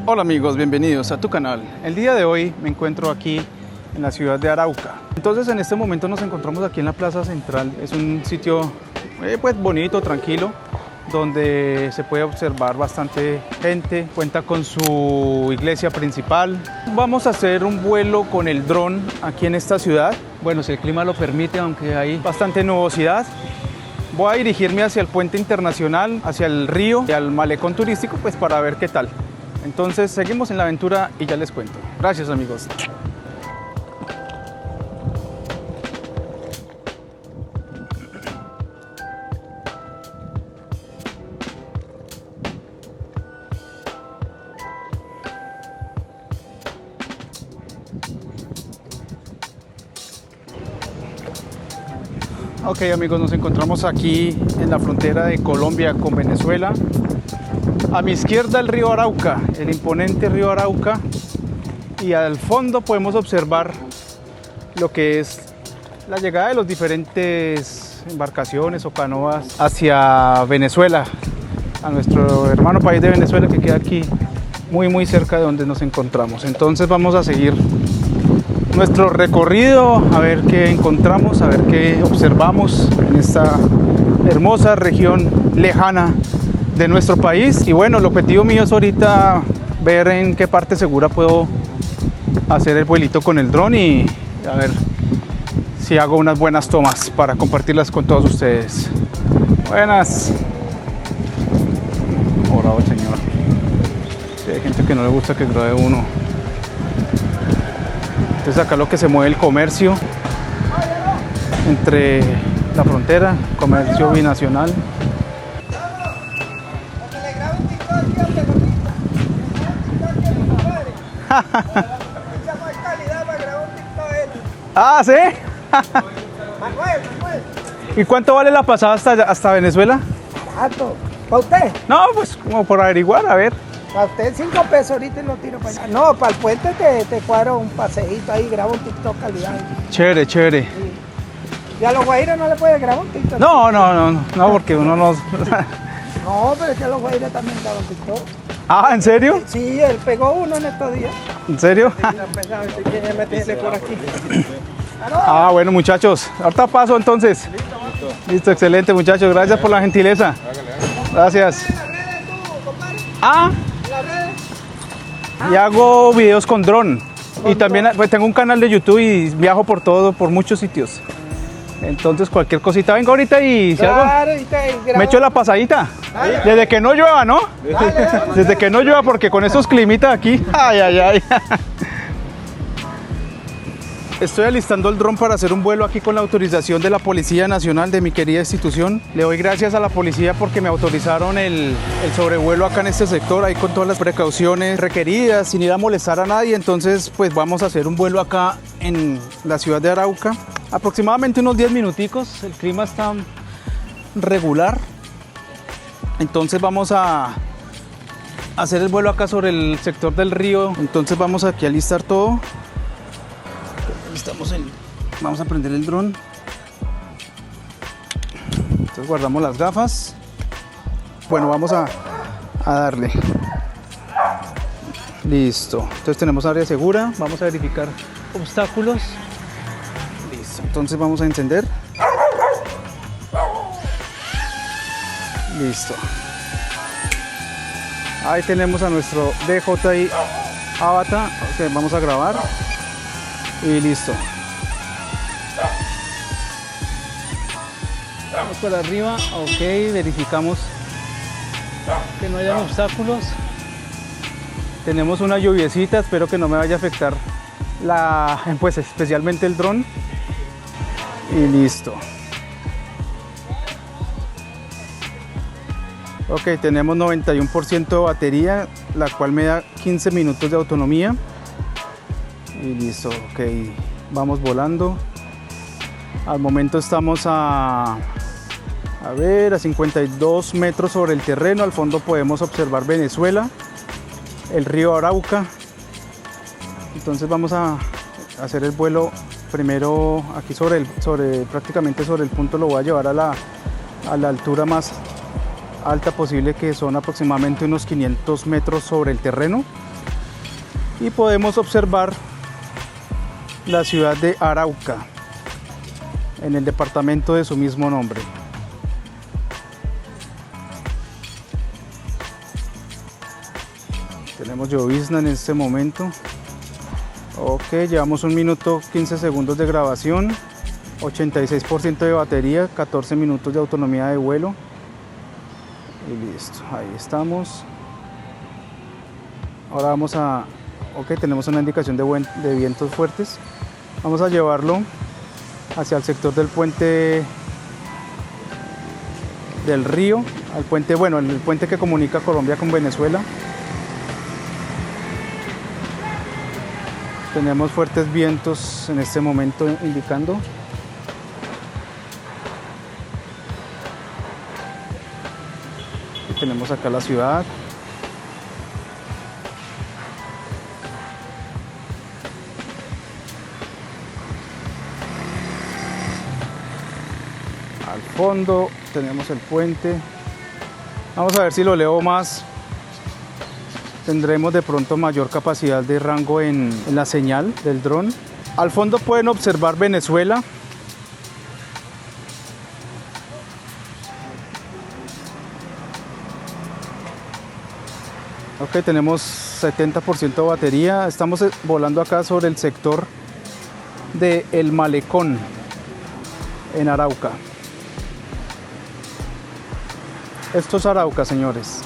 Hola amigos, bienvenidos a tu canal. El día de hoy me encuentro aquí en la ciudad de Arauca. Entonces en este momento nos encontramos aquí en la Plaza Central. Es un sitio pues bonito, tranquilo, donde se puede observar bastante gente. Cuenta con su iglesia principal. Vamos a hacer un vuelo con el dron aquí en esta ciudad. Bueno, si el clima lo permite, aunque hay bastante nubosidad. Voy a dirigirme hacia el puente internacional, hacia el río y al malecón turístico, pues para ver qué tal. Entonces seguimos en la aventura y ya les cuento. Gracias amigos. Ok amigos, nos encontramos aquí en la frontera de Colombia con Venezuela. A mi izquierda el río Arauca, el imponente río Arauca, y al fondo podemos observar lo que es la llegada de los diferentes embarcaciones o canoas hacia Venezuela, a nuestro hermano país de Venezuela, que queda aquí muy cerca de donde nos encontramos. Entonces vamos a seguir nuestro recorrido, a ver qué encontramos, a ver qué observamos en esta hermosa región lejana de nuestro país. Y bueno, el objetivo mío es ahorita ver en qué parte segura puedo hacer el vuelito con el dron y a ver si hago unas buenas tomas para compartirlas con todos ustedes. Buenas. Orado, señor. Sí, hay gente que no le gusta que grabe uno. Entonces acá lo que se mueve el comercio entre la frontera, comercio binacional. Ah, ¿sí? ¿Y cuánto vale la pasada hasta Venezuela? ¿Cuánto? ¿Para usted? No, pues como por averiguar, a ver. Para usted 5 pesos ahorita y lo tiro para allá. No, para el puente te cuadro un paseíto ahí, grabo un TikTok calidad. Chévere, chévere. Sí. ¿Y a los guajiros no le puede grabar un TikTok? No, porque uno no... No, pero es que a los guajiros también graban TikTok. Ah, ¿en serio? Sí, él pegó uno en estos días. ¿En serio? Si quiere meterle por aquí. Ah, bueno muchachos, ahorita paso entonces. Listo, excelente muchachos, gracias por la gentileza. Gracias. Ah, y hago videos con dron. Y también pues, tengo un canal de YouTube y viajo por todo, por muchos sitios. Entonces cualquier cosita, vengo ahorita y si hago, me echo la pasadita. Dale. Desde que no llueva, ¿no? Dale. Desde que no llueva, porque con esos climitas aquí, ay. Estoy alistando el dron para hacer un vuelo aquí con la autorización de la Policía Nacional de mi querida institución. Le doy gracias a la policía porque me autorizaron el sobrevuelo acá en este sector, ahí con todas las precauciones requeridas, sin ir a molestar a nadie. Entonces, pues vamos a hacer un vuelo acá en la ciudad de Arauca. Aproximadamente unos 10 minuticos, el clima está regular. Entonces vamos a hacer el vuelo acá sobre el sector del río. Entonces vamos aquí a alistar todo. Vamos a prender el dron. Entonces guardamos las gafas. Bueno, vamos a darle. Listo. Entonces tenemos área segura. Vamos a verificar obstáculos. Listo. Entonces vamos a encender. Listo. Ahí tenemos a nuestro DJI Avatar. Okay, vamos a grabar. Y listo. Vamos por arriba, ok, verificamos que no hayan obstáculos. Tenemos una lluviecita, espero que no me vaya a afectar pues especialmente el dron. Y listo. Ok, tenemos 91% de batería, la cual me da 15 minutos de autonomía. Y listo, ok, vamos volando. Al momento estamos a 52 metros sobre el terreno. Al fondo podemos observar Venezuela, el río Arauca. Entonces vamos a hacer el vuelo Primero aquí prácticamente sobre el punto lo voy a llevar a la altura más alta posible, que son aproximadamente unos 500 metros sobre el terreno, y podemos observar la ciudad de Arauca en el departamento de su mismo nombre. Tenemos llovizna en este momento. Ok, llevamos 1 minuto 15 segundos de grabación, 86% de batería, 14 minutos de autonomía de vuelo. Y listo, ahí estamos. Ahora vamos a... Ok, tenemos una indicación de vientos fuertes. Vamos a llevarlo hacia el sector del puente del río, al puente, bueno, el puente que comunica Colombia con Venezuela. Tenemos fuertes vientos en este momento indicando. Y tenemos acá la ciudad. Al fondo tenemos el puente. Vamos a ver si lo leo más. Tendremos de pronto mayor capacidad de rango en la señal del dron. Al fondo pueden observar Venezuela. Ok, tenemos 70% de batería. Estamos volando acá sobre el sector del malecón en Arauca. Esto es Arauca, señores.